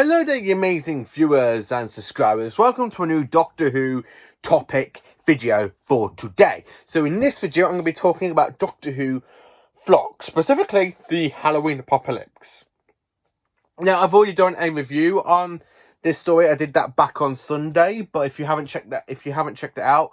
Hello there, you amazing viewers and subscribers. Welcome to a new Doctor Who topic video for today. So in this video, I'm going to be talking about Doctor Who Flux, specifically the Halloween Apocalypse. Now, I've already done a review on this story. I did that back on Sunday, but if you haven't checked it out,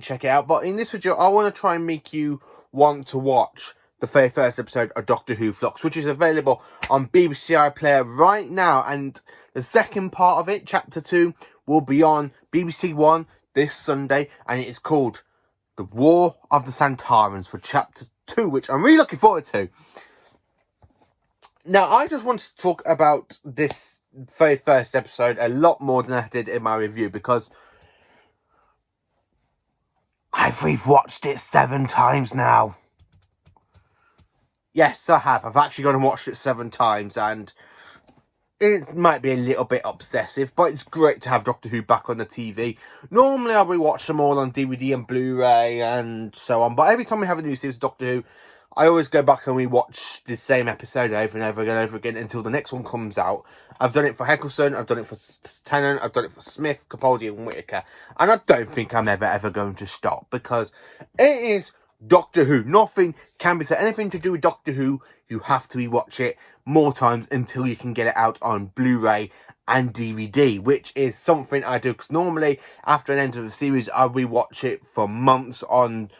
check it out. But in this video, I want to try and make you want to watch the very first episode of Doctor Who Flux, which is available on BBC iPlayer right now, and the second part of it, Chapter 2, will be on BBC One this Sunday, and it is called The War of the Santarans for Chapter 2, which I'm really looking forward to. Now, I just wanted to talk about this very first episode a lot more than I did in my review, because I've rewatched it 7 times now. Yes, I have. I've actually gone and watched it 7 times, and it might be a little bit obsessive, but it's great to have Doctor Who back on the TV. Normally, I'll rewatch them all on DVD and Blu-ray and so on, but every time we have a new series of Doctor Who, I always go back and rewatch the same episode over and over and over again until the next one comes out. I've done it for Eccleston, I've done it for Tennant, I've done it for Smith, Capaldi and Whittaker, and I don't think I'm ever going to stop, because it is Doctor Who. Nothing can be said. Anything to do with Doctor Who, you have to rewatch it more times until you can get it out on Blu-ray and DVD, which is something I do, because normally after an end of the series, I rewatch it for months on.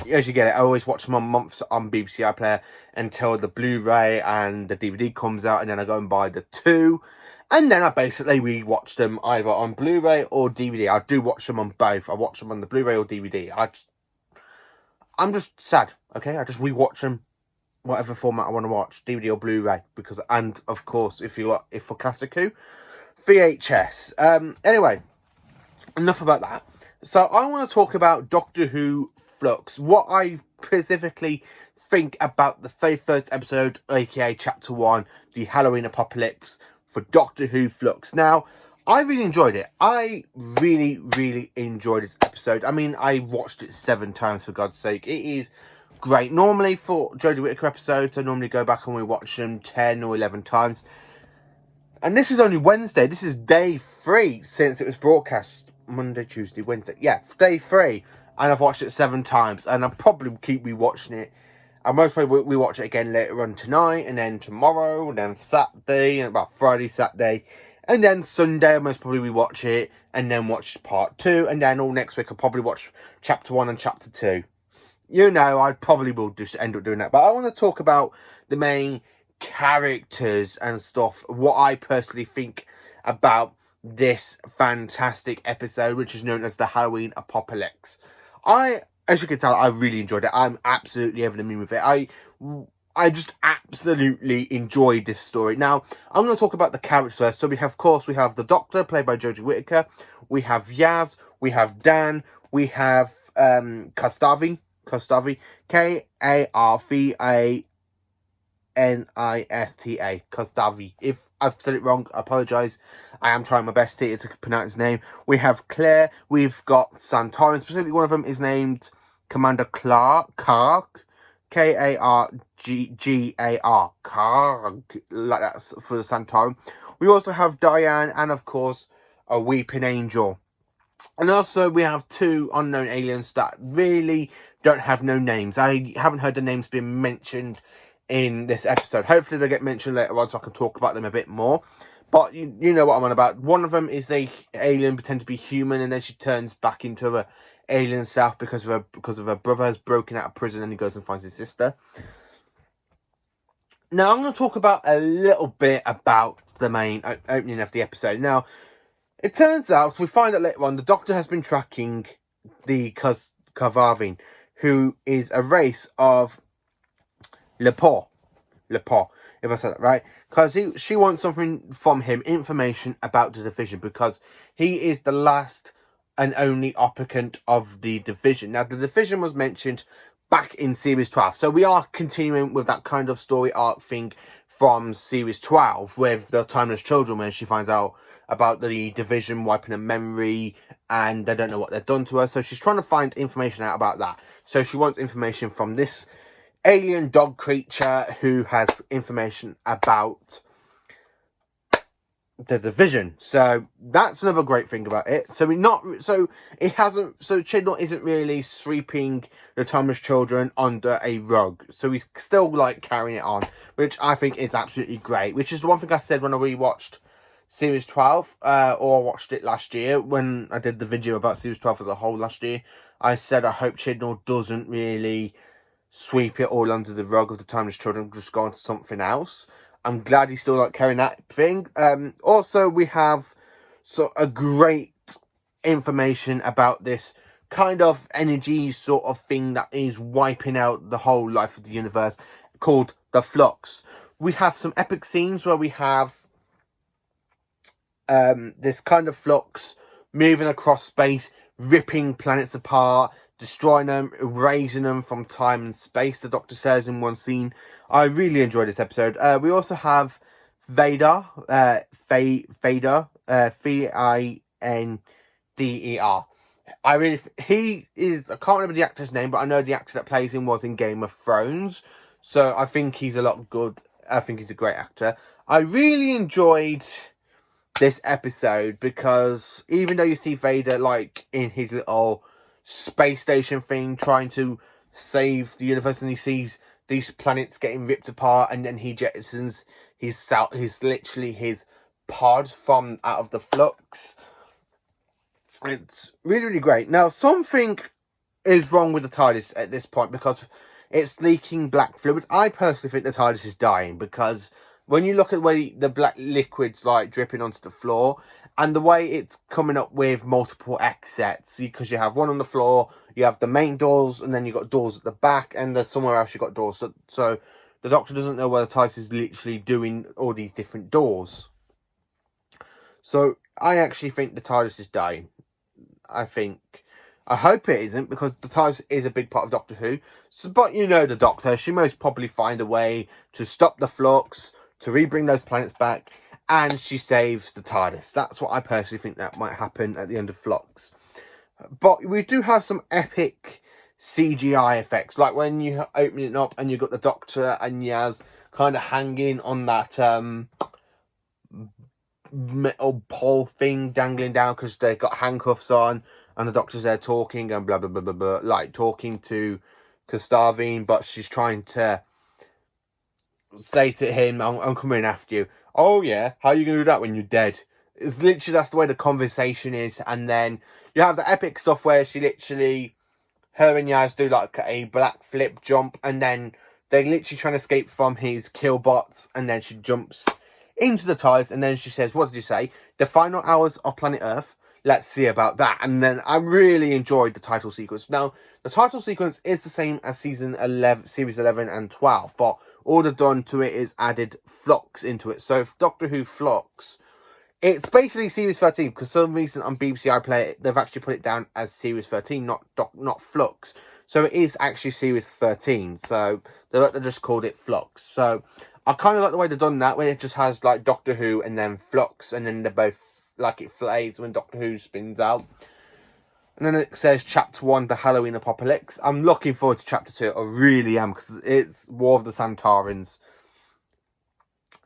As you get it, I always watch them on months on BBC iPlayer until the Blu-ray and the DVD comes out, and then I go and buy the 2. And then I basically rewatch them either on Blu-ray or DVD. I do watch them on both. I watch them on the Blu-ray or DVD. I'm just sad, okay? I just rewatch them, whatever format I want to watch, DVD or Blu-ray, because, and of course, if for Classic Who, VHS. Anyway, enough about that. So I want to talk about Doctor Who Flux. What I specifically think about the very first episode, aka Chapter 1, the Halloween Apocalypse for Doctor Who Flux. Now, I really enjoyed it. I really enjoyed this episode. I watched it 7 times, for God's sake. It is great. Normally, for Jodie Whittaker episodes, I normally go back and we watch them 10 or 11 times. And this is only Wednesday. This is day 3 since it was broadcast. Monday, Tuesday, Wednesday. Yeah, day 3. And I've watched it 7 times. And I'll probably keep rewatching it. I'll most probably rewatch it again later on tonight. And then tomorrow. And then Saturday. And about Friday, Saturday. And then Sunday, I'll most probably rewatch it, and then watch part 2, and then all next week, I'll probably watch Chapter 1 and Chapter 2. You know, I probably will just end up doing that. But I want to talk about the main characters and stuff, what I personally think about this fantastic episode, which is known as the Halloween Apocalypse. As you can tell, I really enjoyed it. I'm absolutely over the moon with it. I just absolutely enjoyed this story. Now, I'm going to talk about the characters first. So we have the Doctor, played by Jodie Whittaker. We have Yaz. We have Dan. We have Kastavi. K-A-R-V-A-N-I-S-T-A. Kastavi. If I've said it wrong, I apologise. I am trying my best here to pronounce his name. We have Claire. We've got Santorin. Specifically, one of them is named Commander Karg. K-A-R-G-A-R. Karg. Like that for the Santorin. We also have Diane and, of course, a Weeping Angel. And also, we have 2 unknown aliens that really don't have no names. I haven't heard the names being mentioned in this episode. Hopefully, they get mentioned later on so I can talk about them a bit more. But you know what I'm on about. One of them is a alien pretend to be human, and then she turns back into a alien self because of her brother has broken out of prison, and he goes and finds his sister. Now, I'm going to talk about a little bit about the main opening of the episode. Now, it turns out, we find out later on, the Doctor has been tracking the Kavarvin, who is a race of Lepore, if I said that right, because she wants something from him, information about the division, because he is the last and only occupant of the division. Now, the division was mentioned back in Series 12, so we are continuing with that kind of story arc thing from Series 12, with the Timeless Children, where she finds out about the division wiping her memory, and they don't know what they've done to her, so she's trying to find information out about that. So she wants information from this alien dog creature who has information about the division. So that's another great thing about it. So Chibnall isn't really sweeping the Timeless Children under a rug. So he's still like carrying it on, which I think is absolutely great. Which is the one thing I said when I rewatched Series 12, or watched it last year when I did the video about Series 12 as a whole last year. I said I hope Chibnall doesn't really sweep it all under the rug of the Timeless Children, just go on to something else. I'm glad he's still like carrying that thing. Also, we have a great information about this kind of energy sort of thing that is wiping out the whole life of the universe, called the flux. We have some epic scenes where we have this kind of flux moving across space, ripping planets apart, destroying them, erasing them from time and space, the Doctor says in one scene. I really enjoyed this episode. We also have Vader, Vader, Vinder. He is, I can't remember the actor's name, but I know the actor that plays him was in Game of Thrones. So I think he's a lot good. I think he's a great actor. I really enjoyed this episode because even though you see Vader like in his little space station thing trying to save the universe, and he sees these planets getting ripped apart, and then he jettisons his literally his pod from out of the flux. It's really, really great. Now, something is wrong with the TARDIS at this point because it's leaking black fluid. I personally think the TARDIS is dying because when you look at the way the black liquid's like dripping onto the floor, and the way it's coming up with multiple exits, because you have one on the floor, you have the main doors, and then you've got doors at the back, and there's somewhere else you've got doors. So the Doctor doesn't know where the TARDIS is literally doing all these different doors. So I actually think the TARDIS is dying. I hope it isn't, because the TARDIS is a big part of Doctor Who. So, but you know the Doctor, she most probably find a way to stop the flux, to rebring those planets back, and she saves the TARDIS. That's what I personally think that might happen at the end of Flux. But we do have some epic CGI effects, like when you open it up and you've got the Doctor and Yaz kind of hanging on that metal pole thing dangling down because they've got handcuffs on, and the Doctor's there talking and blah blah blah blah blah, like talking to Gustavine, but she's trying to say to him, I'm coming after you. Oh yeah, how are you going to do that when you're dead? It's literally, that's the way the conversation is. And then you have the epic stuff where she literally, her and Yaz do like a black flip jump, and then they're literally trying to escape from his killbots, and then she jumps into the TARDIS, and then she says, what did you say? The final hours of planet Earth? Let's see about that. And then I really enjoyed the title sequence. Now, the title sequence is the same as Series 11 and 12, but all they've done to it is added Flux into it. So Doctor Who Flux, it's basically Series 13, because for some reason on BBC iPlayer, they've actually put it down as Series 13, not Flux. So it is actually Series 13. So they just called it Flux. So I kind of like the way they've done that, where it just has like Doctor Who and then Flux, and then they're both like it fades when Doctor Who spins out. And then it says Chapter 1, The Halloween Apocalypse. I'm looking forward to Chapter 2. I really am, because it's War of the Santarans.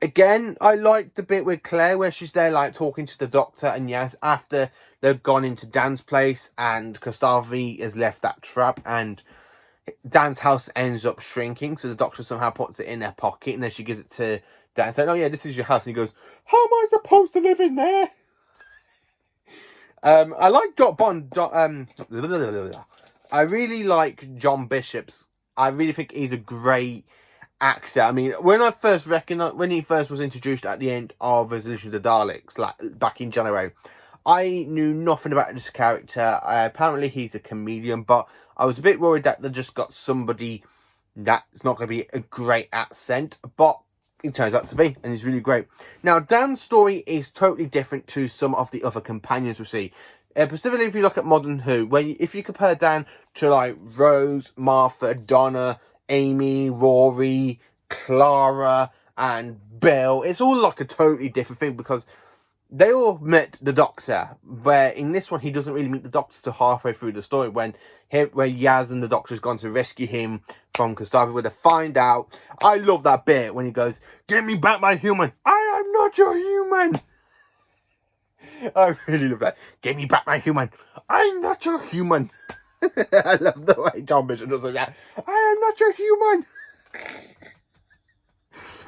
Again, I like the bit with Claire where she's there like talking to the Doctor and Yaz after they've gone into Dan's place and Gustavi has left that trap, and Dan's house ends up shrinking, so the Doctor somehow puts it in her pocket, and then she gives it to Dan saying, oh yeah, this is your house, and he goes, how am I supposed to live in there? I like I really like John Bishop's. I really think he's a great actor. I mean, when he first was introduced at the end of Resolution of the Daleks, like back in January, I knew nothing about this character. Apparently he's a comedian, but I was a bit worried that they just got somebody that's not going to be a great accent, but it turns out to be, and he's really great. Now, Dan's story is totally different to some of the other companions we see. Specifically, if you look at Modern Who, if you compare Dan to like Rose, Martha, Donna, Amy, Rory, Clara, and Bill, it's all like a totally different thing, because they all met the Doctor, where in this one he doesn't really meet the Doctor till halfway through the story, where Yaz and the Doctor's gone to rescue him from Gustavi, where they find out. I love that bit when he goes, "Give me back my human. I am not your human." I really love that. Give me back my human. I'm not your human. I love the way John Bishop does like that. I am not your human.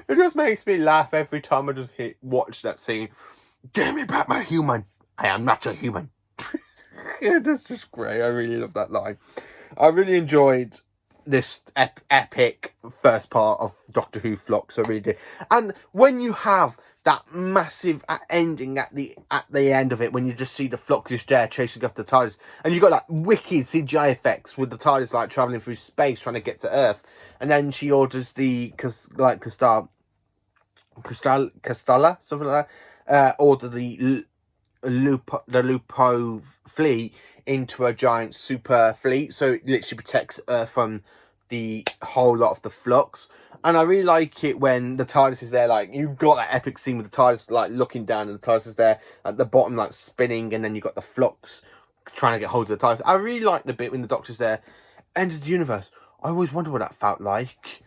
It just makes me laugh every time I just watch that scene. Give me back my human. I am not your human. Yeah, that's just great. I really love that line. I really enjoyed this epic first part of Doctor Who Flux. I really did. And when you have that massive ending at the end of it, when you just see the Flux just there chasing after the TARDIS, and you got that wicked CGI effects with the TARDIS like traveling through space trying to get to Earth, and then she orders the Castella, something like that, order the Lupo fleet into a giant super fleet, so it literally protects Earth from the whole lot of the Flux. And I really like it when the TARDIS is there, like, you've got that epic scene with the TARDIS, like, looking down, and the TARDIS is there at the bottom, like, spinning, and then you've got the Flux trying to get hold of the TARDIS. I really like the bit when the Doctor's there. End of the universe. I always wonder what that felt like.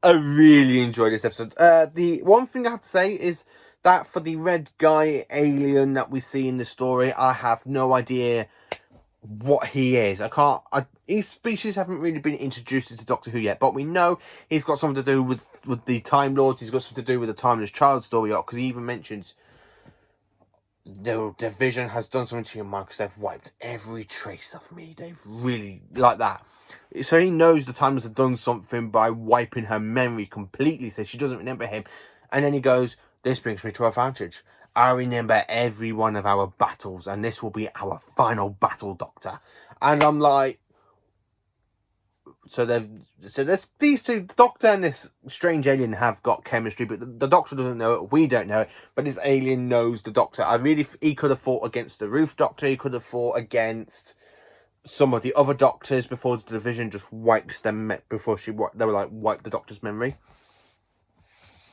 I really enjoyed this episode. The one thing I have to say is that for the red guy alien that we see in the story, I have no idea what he is. His species haven't really been introduced into Doctor Who yet, but we know he's got something to do with the Time Lords. He's got something to do with the Timeless Child story, because he even mentions the Division has done something to your mind because they've wiped every trace of me. They've really, like that. So he knows the Timeless have done something by wiping her memory completely, so she doesn't remember him. And then he goes, this brings me to advantage. I remember every one of our battles, and this will be our final battle, Doctor. And I'm like, so there's these two, Doctor and this strange alien, have got chemistry, but the Doctor doesn't know it. We don't know it, but this alien knows the Doctor. He could have fought against the Roof Doctor. He could have fought against some of the other Doctors before the Division just wipes them, before they were like, wipe the Doctor's memory.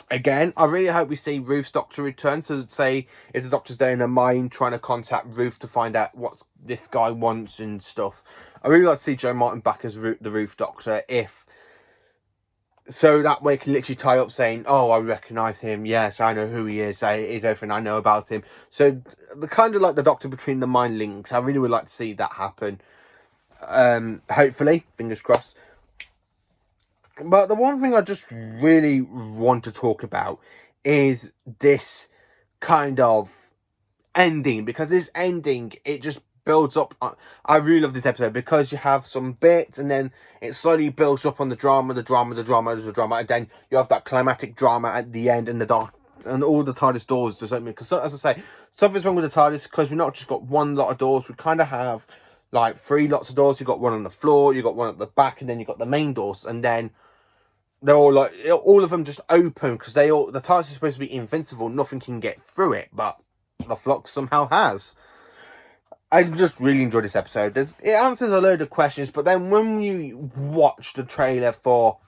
Again, I really hope we see Ruth's Doctor return. So, say, if the Doctor's there in her mind trying to contact Ruth to find out what this guy wants and stuff. I really like to see Joe Martin back as the Ruth Doctor, so that way it can literally tie up saying, oh, I recognise him. Yes, I know who he is. He's everything I know about him. So, the kind of like the Doctor between the mind links. I really would like to see that happen. Hopefully, fingers crossed. But the one thing I just really want to talk about is this kind of ending. Because this ending, it just builds up. I really love this episode because you have some bits and then it slowly builds up on the drama. And then you have that climatic drama at the end and and all the TARDIS doors just open. Because as I say, something's wrong with the TARDIS because we've not just got one lot of doors. We kind of have like 3 lots of doors. You've got one on the floor, you've got one at the back, and then you've got the main doors. And then they're all of them just open because the TARDIS is supposed to be invincible. Nothing can get through it, but the Flux somehow has. I just really enjoyed this episode. It answers a load of questions, but then when you watch the trailer for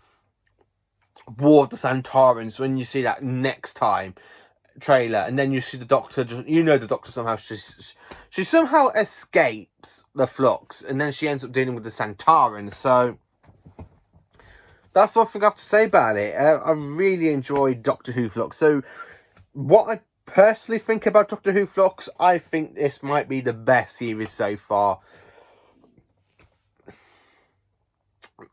War of the Santarans, when you see that next time trailer, and then you see the Doctor, the Doctor somehow, she somehow escapes the Flux, and then she ends up dealing with the Santarans, so that's what I think I have to say about it. I really enjoyed Doctor Who Flux. So, what I personally think about Doctor Who Flux, I think this might be the best series so far.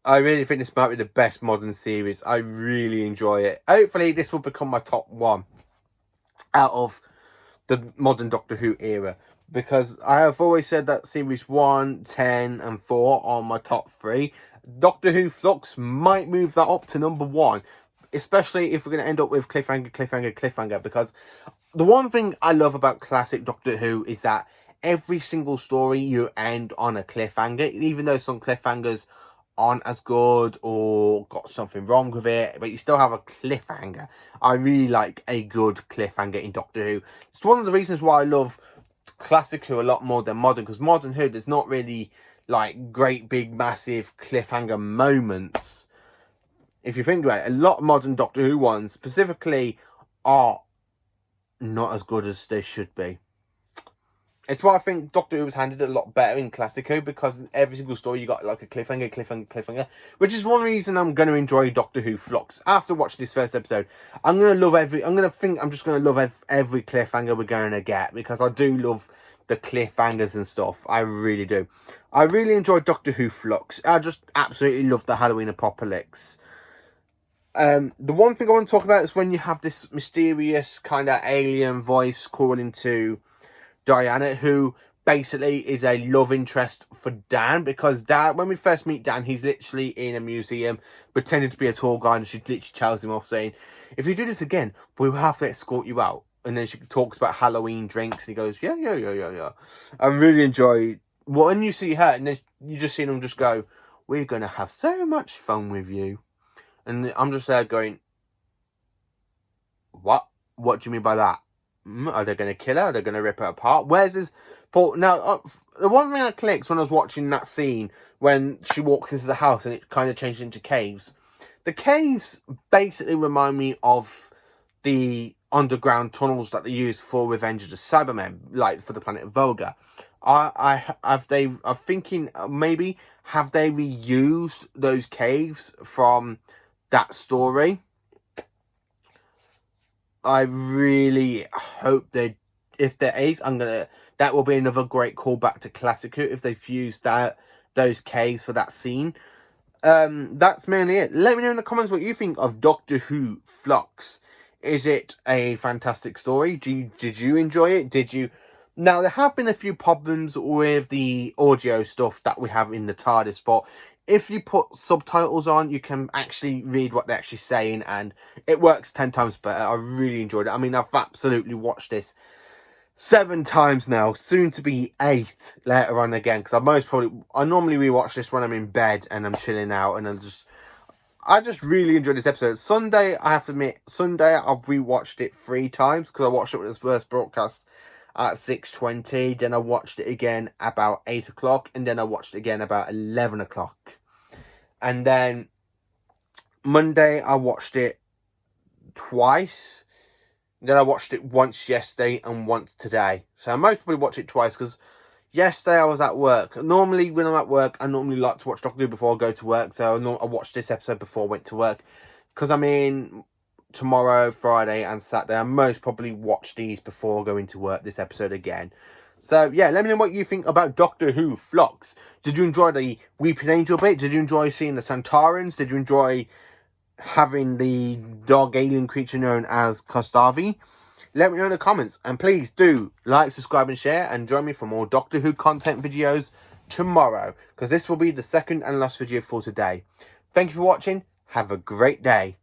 I really think this might be the best modern series. I really enjoy it. Hopefully, this will become my top 1 out of the modern Doctor Who era. Because I have always said that series 1, 10 and 4 are my top 3. Doctor Who Flux might move that up to number 1. Especially if we're going to end up with cliffhanger. Because the one thing I love about classic Doctor Who is that every single story you end on a cliffhanger. Even though some cliffhangers aren't as good or got something wrong with it, but you still have a cliffhanger. I really like a good cliffhanger in Doctor Who. It's one of the reasons why I love classic Who a lot more than modern, because modern Who, there's not really like great big massive cliffhanger moments. If you think about it, a lot of modern Doctor Who ones specifically are not as good as they should be. It's why I think Doctor Who was handled a lot better in Classic Who, because in every single story you got like a cliffhanger, which is one reason I'm going to enjoy Doctor Who Flux. After watching this first episode, I'm just going to love every cliffhanger we're going to get, because I do love the cliffhangers and stuff. I really do. I really enjoyed Doctor Who Flux. I just absolutely love the Halloween apocalypse. The one thing I want to talk about is when you have this mysterious kind of alien voice calling to Diana, who basically is a love interest for Dan, because Dan, when we first meet Dan, he's literally in a museum pretending to be a tour guide, and she literally tells him off saying, if you do this again, we'll have to escort you out. And then she talks about Halloween drinks, and he goes, yeah. I really enjoy when you see her, and then you just see them just go, we're going to have so much fun with you. And I'm just there going, what? What do you mean by that? Are they going to kill her? Are they going to rip her apart? Where's this? But now, the one thing that clicks when I was watching that scene when she walks into the house and it kind of changes into caves. The caves basically remind me of the underground tunnels that they used for Revenge of the Cybermen, like for the planet Voga. I'm thinking maybe have they reused those caves from that story? I really hope if there is, that will be another great callback to Classic Who if they've used those caves for that scene. That's mainly it. Let me know in the comments what you think of Doctor Who Flux. Is it a fantastic story? Did you enjoy it? Now, there have been a few problems with the audio stuff that we have in the Tardis, but if you put subtitles on, you can actually read what they're actually saying, and it works 10 times better. I really enjoyed it. I mean, I've absolutely watched this 7 times now, soon to be 8 later on again, because I normally rewatch this when I'm in bed and I'm chilling out, and I just really enjoyed this episode. Sunday, I have to admit, I've rewatched it 3 times, because I watched it when it was first broadcast at 6:20, then I watched it again about 8 o'clock, and then I watched it again about 11 o'clock. And then Monday, I watched it twice. Then I watched it once yesterday and once today. So I most probably watch it twice, because yesterday I was at work. Normally, when I'm at work, I normally like to watch Doctor Who before I go to work. So I watched this episode before I went to work, because I mean, tomorrow, Friday and Saturday, I most probably watch these before going to work, this episode again. So yeah, let me know what you think about Doctor Who Flux. Did you enjoy the Weeping Angel bit? Did you enjoy seeing the Santarans? Did you enjoy having the dog alien creature known as Kostavi? Let me know in the comments, and please do like, subscribe and share, and join me for more Doctor Who content videos tomorrow, because this will be the second and last video for today. Thank you for watching. Have a great day.